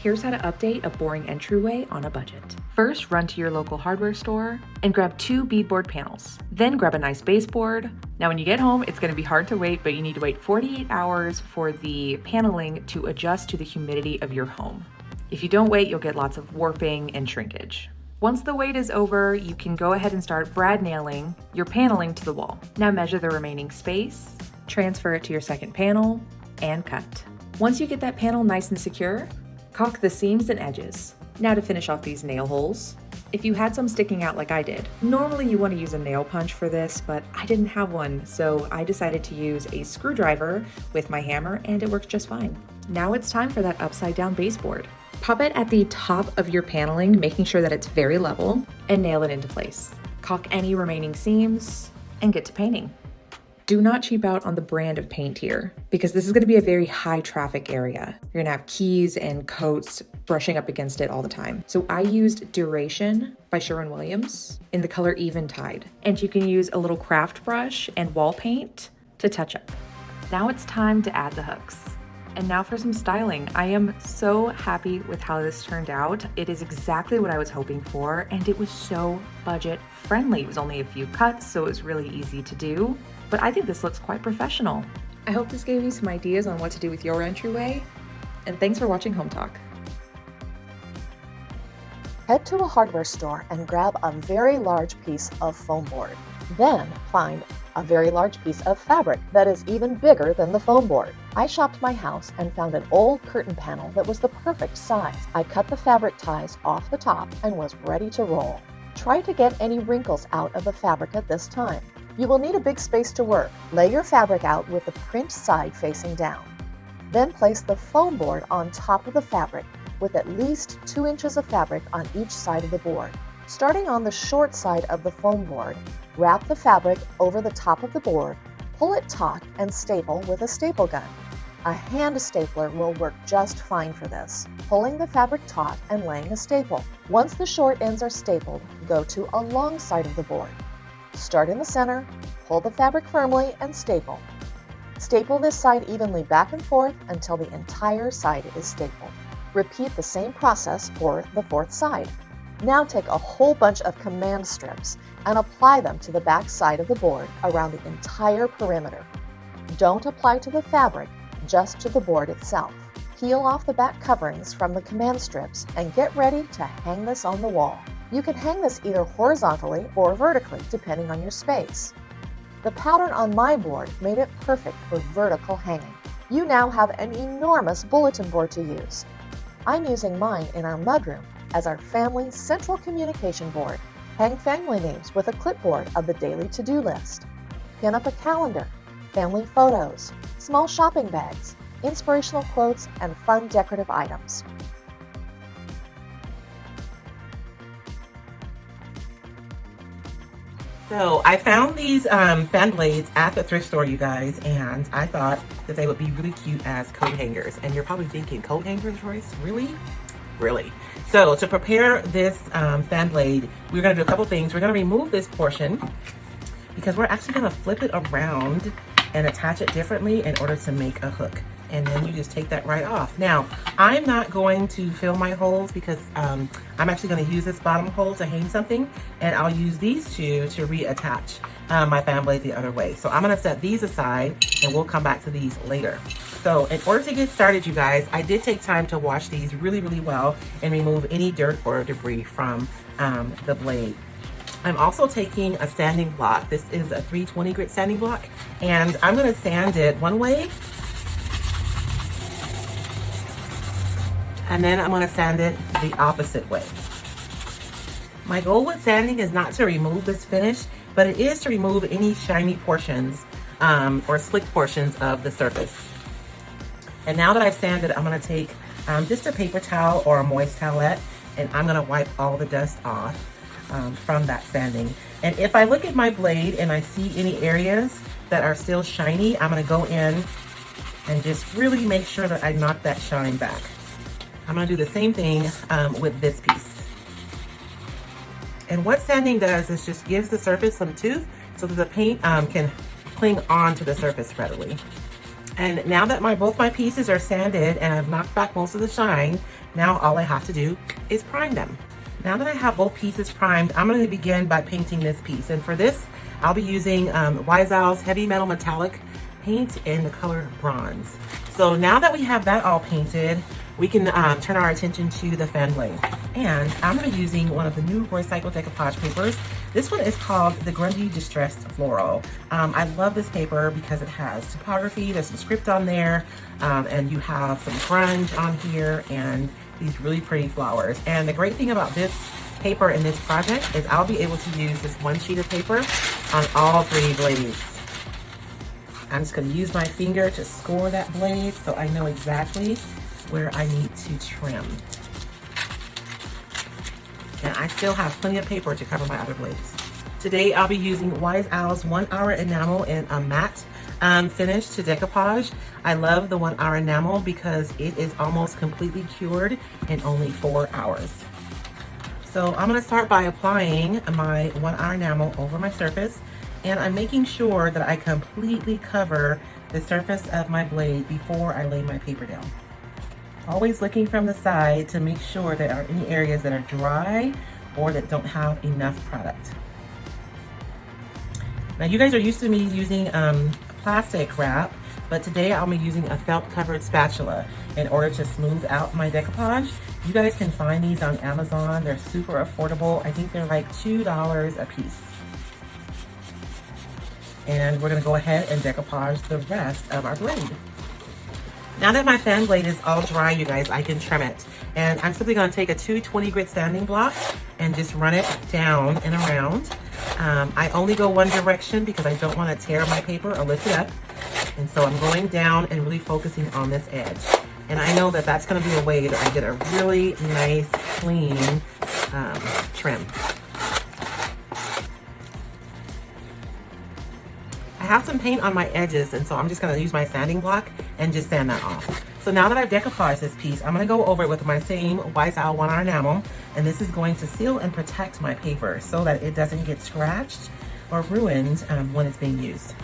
Here's how to update a boring entryway on a budget. First, run to your local hardware store and grab 2 beadboard panels. Then grab a nice baseboard. Now when you get home, it's gonna be hard to wait, but you need to wait 48 hours for the paneling to adjust to the humidity of your home. If you don't wait, you'll get lots of warping and shrinkage. Once the wait is over, you can go ahead and start brad nailing your paneling to the wall. Now measure the remaining space, transfer it to your second panel, and cut. Once you get that panel nice and secure, caulk the seams and edges. Now to finish off these nail holes. If you had some sticking out like I did, normally you want to use a nail punch for this, but I didn't have one, so I decided to use a screwdriver with my hammer and it works just fine. Now it's time for that upside down baseboard. Pop it at the top of your paneling, making sure that it's very level, and nail it into place. Caulk any remaining seams and get to painting. Do not cheap out on the brand of paint here, because this is going to be a very high traffic area. You're going to have keys and coats brushing up against it all the time. So I used Duration by Sherwin-Williams in the color Eventide. And you can use a little craft brush and wall paint to touch up. Now it's time to add the hooks. And now for some styling. I am so happy with how this turned out. It is exactly what I was hoping for, and it was so budget friendly. It was only a few cuts, so it was really easy to do. But I think this looks quite professional. I hope this gave you some ideas on what to do with your entryway, and thanks for watching Hometalk. Head to a hardware store and grab a very large piece of foam board. Then find a very large piece of fabric that is even bigger than the foam board. I shopped my house and found an old curtain panel that was the perfect size. I cut the fabric ties off the top and was ready to roll. Try to get any wrinkles out of the fabric at this time. You will need a big space to work. Lay your fabric out with the print side facing down. Then place the foam board on top of the fabric with at least 2 inches of fabric on each side of the board. Starting on the short side of the foam board, wrap the fabric over the top of the board, pull it taut, and staple with a staple gun. A hand stapler will work just fine for this. Pulling the fabric taut and laying a staple. Once the short ends are stapled, go to a long side of the board. Start in the center, pull the fabric firmly, and staple. Staple this side evenly back and forth until the entire side is stapled. Repeat the same process for the fourth side. Now take a whole bunch of command strips and apply them to the back side of the board around the entire perimeter. Don't apply to the fabric, just to the board itself. Peel off the back coverings from the command strips and get ready to hang this on the wall. You can hang this either horizontally or vertically, depending on your space. The pattern on my board made it perfect for vertical hanging. You now have an enormous bulletin board to use. I'm using mine in our mudroom as our family central communication board. Hang family names with a clipboard of the daily to-do list. Pin up a calendar, family photos, small shopping bags, inspirational quotes, and fun decorative items. So I found these fan blades at the thrift store, you guys, and I thought that they would be really cute as coat hangers. And you're probably thinking, coat hangers, Royce? Really? Really? So to prepare this fan blade, we're going to do a couple things. We're going to remove this portion because we're actually going to flip it around and attach it differently in order to make a hook. And then you just take that right off. Now, I'm not going to fill my holes because I'm actually going to use this bottom hole to hang something, and I'll use these two to reattach my fan blade the other way. So I'm going to set these aside and we'll come back to these later. So in order to get started, you guys, I did take time to wash these really, really well and remove any dirt or debris from the blade. I'm also taking a sanding block. This is a 320 grit sanding block, and I'm going to sand it one way, and then I'm going to sand it the opposite way. My goal with sanding is not to remove this finish, but it is to remove any shiny portions or slick portions of the surface. And now that I've sanded, I'm going to take just a paper towel or a moist towelette, and I'm going to wipe all the dust off from that sanding. And if I look at my blade and I see any areas that are still shiny, I'm going to go in and just really make sure that I knock that shine back. I'm going to do the same thing with this piece. And what sanding does is just gives the surface some tooth so that the paint can cling on to the surface readily. And now that both my pieces are sanded and I've knocked back most of the shine, Now all I have to do is prime them. Now that I have both pieces primed, I'm going to begin by painting this piece. And for this, I'll be using Wise Owl's Heavy Metal Metallic paint in the color bronze. So now that we have that all painted, we can turn our attention to the fan blade. And I'm going to be using one of the new recycled decoupage papers. This one is called the Grundy Distressed Floral. I love this paper because it has typography, there's some script on there, and you have some grunge on here and these really pretty flowers. And the great thing about this paper in this project is I'll be able to use this one sheet of paper on all 3 blades. I'm just going to use my finger to score that blade so I know exactly where I need to trim. And I still have plenty of paper to cover my other blades. Today I'll be using Wise Owl's 1 Hour Enamel in a matte finish to decoupage. I love the 1 Hour Enamel because it is almost completely cured in only 4 hours. So I'm going to start by applying my 1 Hour Enamel over my surface, and I'm making sure that I completely cover the surface of my blade before I lay my paper down. Always looking from the side to make sure there aren't any areas that are dry or that don't have enough product. Now you guys are used to me using plastic wrap, but today I'll be using a felt covered spatula in order to smooth out my decoupage. You guys can find these on Amazon. They're super affordable. I think they're like $2 a piece. And we're gonna go ahead and decoupage the rest of our blade. Now that my fan blade is all dry, you guys, I can trim it. And I'm simply gonna take a 220 grit sanding block and just run it down and around. I only go one direction because I don't wanna tear my paper or lift it up. And so I'm going down and really focusing on this edge. And I know that that's gonna be a way that I get a really nice, clean trim. I have some paint on my edges, and so I'm just gonna use my sanding block and just sand that off. So now that I've decoupaged this piece, I'm gonna go over it with my same Wise Owl 1 Hour Enamel, and this is going to seal and protect my paper so that it doesn't get scratched or ruined when it's being used.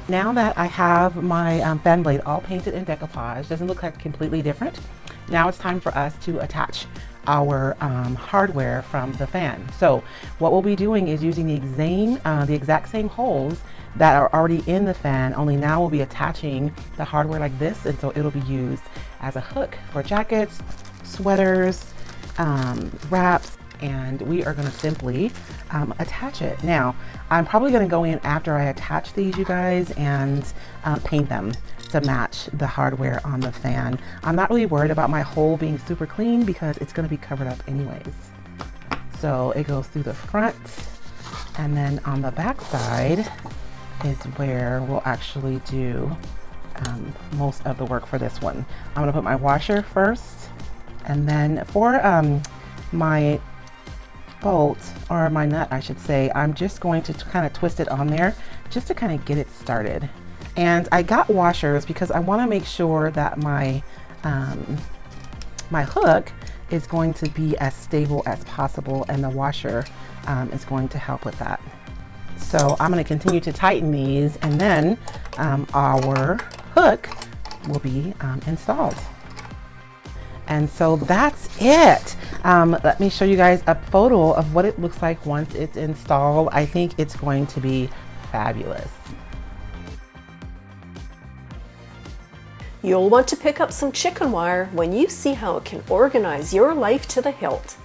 Now that I have my fan blade all painted and decoupaged, doesn't look like completely different. Now it's time for us to attach our hardware from the fan. So what we'll be doing is using the exact same holes that are already in the fan, only now we'll be attaching the hardware like this, and so it'll be used as a hook for jackets, sweaters, wraps, and we are going to simply attach it. Now I'm probably going to go in after I attach these, you guys, and paint them to match the hardware on the fan. I'm not really worried about my hole being super clean because it's going to be covered up anyways. So it goes through the front, and then on the back side is where we'll actually do most of the work for this one. I'm going to put my washer first, and then for my bolt, or my nut I should say, I'm just going to kind of twist it on there just to kind of get it started. And I got washers because I want to make sure that my my hook is going to be as stable as possible, and the washer is going to help with that. So I'm going to continue to tighten these, and then our hook will be installed. And so that's it. Let me show you guys a photo of what it looks like once it's installed. I think it's going to be fabulous. You'll want to pick up some chicken wire when you see how it can organize your life to the hilt.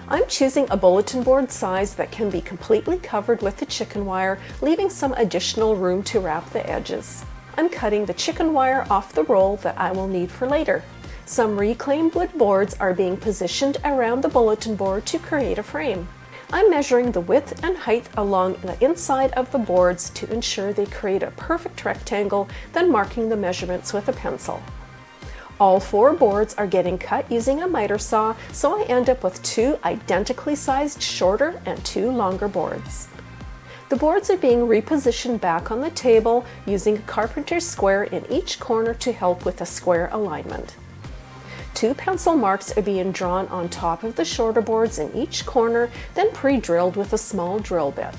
I'm choosing a bulletin board size that can be completely covered with the chicken wire, leaving some additional room to wrap the edges. I'm cutting the chicken wire off the roll that I will need for later. Some reclaimed wood boards are being positioned around the bulletin board to create a frame. I'm measuring the width and height along the inside of the boards to ensure they create a perfect rectangle, then marking the measurements with a pencil. All 4 boards are getting cut using a miter saw, so I end up with 2 identically sized shorter and 2 longer boards. The boards are being repositioned back on the table using a carpenter's square in each corner to help with the square alignment. 2 pencil marks are being drawn on top of the shorter boards in each corner, then pre-drilled with a small drill bit.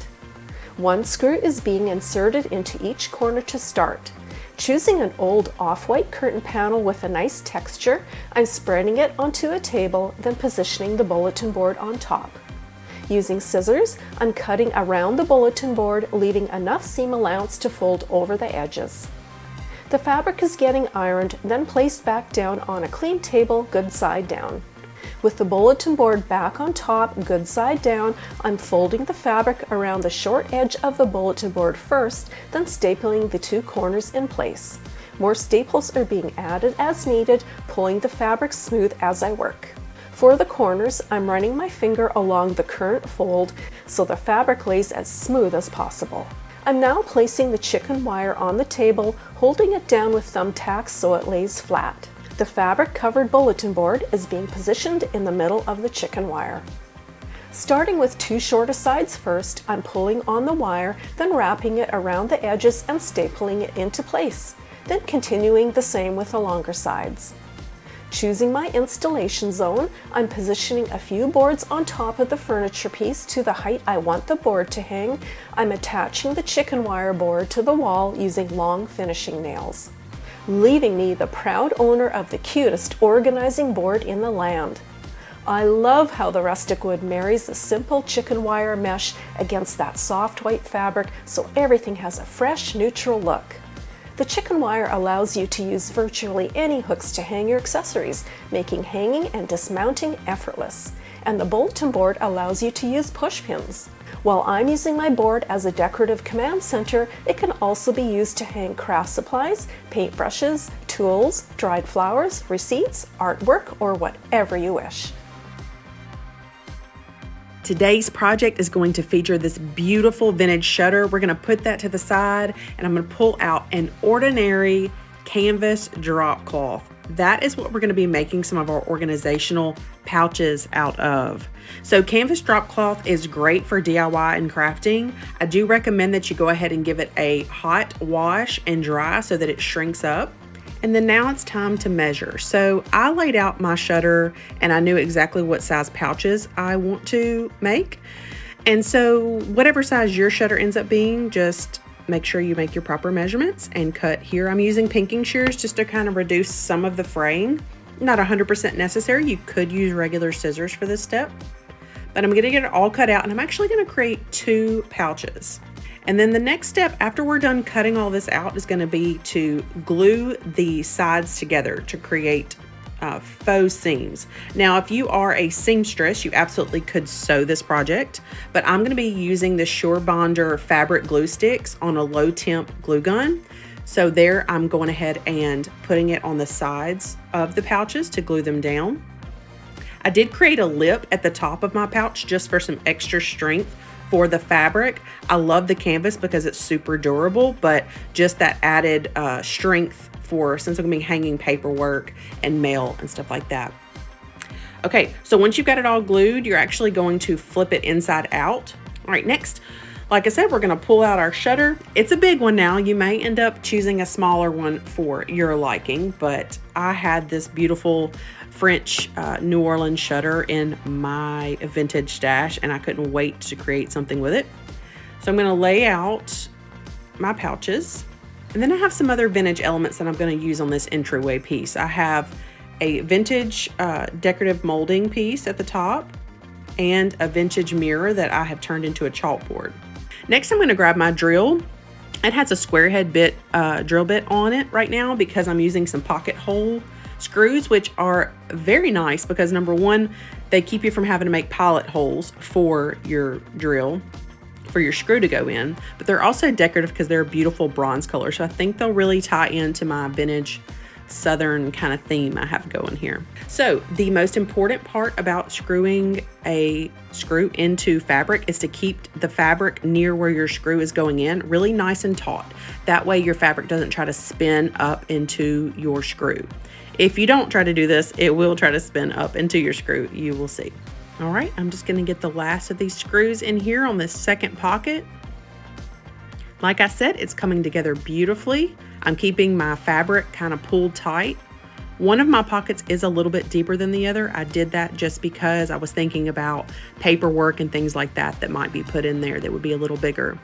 1 screw is being inserted into each corner to start. Choosing an old off-white curtain panel with a nice texture, I'm spreading it onto a table, then positioning the bulletin board on top. Using scissors, I'm cutting around the bulletin board, leaving enough seam allowance to fold over the edges. The fabric is getting ironed, then placed back down on a clean table, good side down. With the bulletin board back on top, good side down, I'm folding the fabric around the short edge of the bulletin board first, then stapling the two corners in place. More staples are being added as needed, pulling the fabric smooth as I work. For the corners, I'm running my finger along the current fold so the fabric lays as smooth as possible. I'm now placing the chicken wire on the table, holding it down with thumbtacks so it lays flat. The fabric-covered bulletin board is being positioned in the middle of the chicken wire. Starting with two shorter sides first, I'm pulling on the wire, then wrapping it around the edges and stapling it into place, then continuing the same with the longer sides. Choosing my installation zone, I'm positioning a few boards on top of the furniture piece to the height I want the board to hang. I'm attaching the chicken wire board to the wall using long finishing nails, leaving me the proud owner of the cutest organizing board in the land. I love how the rustic wood marries the simple chicken wire mesh against that soft white fabric so everything has a fresh, neutral look. The chicken wire allows you to use virtually any hooks to hang your accessories, making hanging and dismounting effortless. And the bulletin board allows you to use push pins. While I'm using my board as a decorative command center, it can also be used to hang craft supplies, paintbrushes, tools, dried flowers, receipts, artwork, or whatever you wish. Today's project is going to feature this beautiful vintage shutter. We're going to put that to the side and I'm going to pull out an ordinary canvas drop cloth. That is what we're going to be making some of our organizational pouches out of. So canvas drop cloth is great for DIY and crafting. I do recommend that you go ahead and give it a hot wash and dry so that it shrinks up. And then now it's time to measure. So I laid out my shutter and I knew exactly what size pouches I want to make. And so whatever size your shutter ends up being, just make sure you make your proper measurements and cut here. I'm using pinking shears just to kind of reduce some of the fraying. Not 100% necessary. You could use regular scissors for this step, but I'm gonna get it all cut out and I'm actually gonna create 2 pouches. And then the next step after we're done cutting all this out is going to be to glue the sides together to create faux seams. Now, if you are a seamstress, you absolutely could sew this project, but I'm going to be using the Sure Bonder fabric glue sticks on a low temp glue gun. So there I'm going ahead and putting it on the sides of the pouches to glue them down. I did create a lip at the top of my pouch just for some extra strength for the fabric. I love the canvas because it's super durable, but just that added strength for, since I'm gonna be hanging paperwork and mail and stuff like that. Okay, so once you've got it all glued, you're actually going to flip it inside out. All right, next, like I said, we're gonna pull out our shutter. It's a big one now. You may end up choosing a smaller one for your liking, but I had this beautiful French New Orleans shutter in my vintage stash and I couldn't wait to create something with it. So I'm going to lay out my pouches and then I have some other vintage elements that I'm going to use on this entryway piece. I have a vintage decorative molding piece at the top and a vintage mirror that I have turned into a chalkboard. Next, I'm going to grab my drill. It has a square head bit drill bit on it right now because I'm using some pocket hole screws, which are very nice because number one, they keep you from having to make pilot holes for your drill, for your screw to go in, but they're also decorative because they're a beautiful bronze color. So I think they'll really tie into my vintage southern kind of theme I have going here. So the most important part about screwing a screw into fabric is to keep the fabric near where your screw is going in really nice and taut. That way your fabric doesn't try to spin up into your screw. If you don't try to do this, it will try to spin up into your screw. You will see. All right, I'm just going to get the last of these screws in here on this second pocket. Like I said, it's coming together beautifully. I'm keeping my fabric kind of pulled tight. One of my pockets is a little bit deeper than the other. I did that just because I was thinking about paperwork and things like that that might be put in there that would be a little bigger.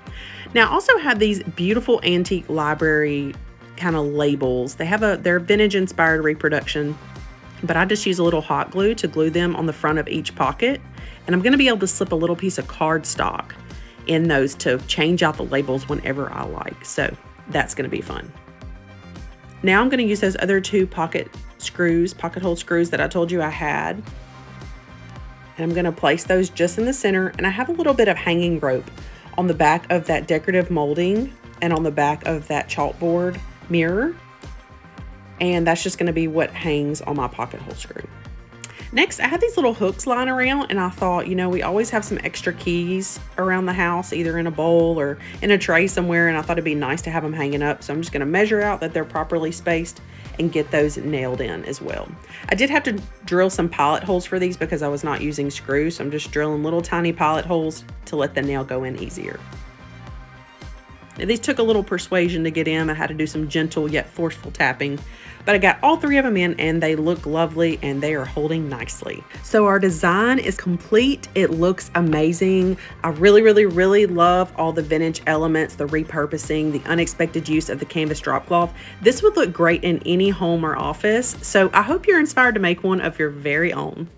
Now, I also have these beautiful antique library kind of labels. They're vintage inspired reproduction, but I just use a little hot glue to glue them on the front of each pocket. And I'm going to be able to slip a little piece of cardstock in those to change out the labels whenever I like. So that's going to be fun. Now I'm going to use those other 2 pocket hole screws that I told you I had. And I'm going to place those just in the center. And I have a little bit of hanging rope on the back of that decorative molding and on the back of that chalkboard mirror. And that's just going to be what hangs on my pocket hole screw. Next, I have these little hooks lying around, and I thought, we always have some extra keys around the house, either in a bowl or in a tray somewhere, and I thought it'd be nice to have them hanging up. So I'm just going to measure out that they're properly spaced and get those nailed in as well. I did have to drill some pilot holes for these because I was not using screws, so I'm just drilling little tiny pilot holes to let the nail go in easier. Now, these took a little persuasion to get in. I had to do some gentle yet forceful tapping, but I got all 3 of them in and they look lovely and they are holding nicely. So our design is complete. It looks amazing. I really love all the vintage elements, the repurposing, the unexpected use of the canvas drop cloth. This would look great in any home or office. So I hope you're inspired to make one of your very own.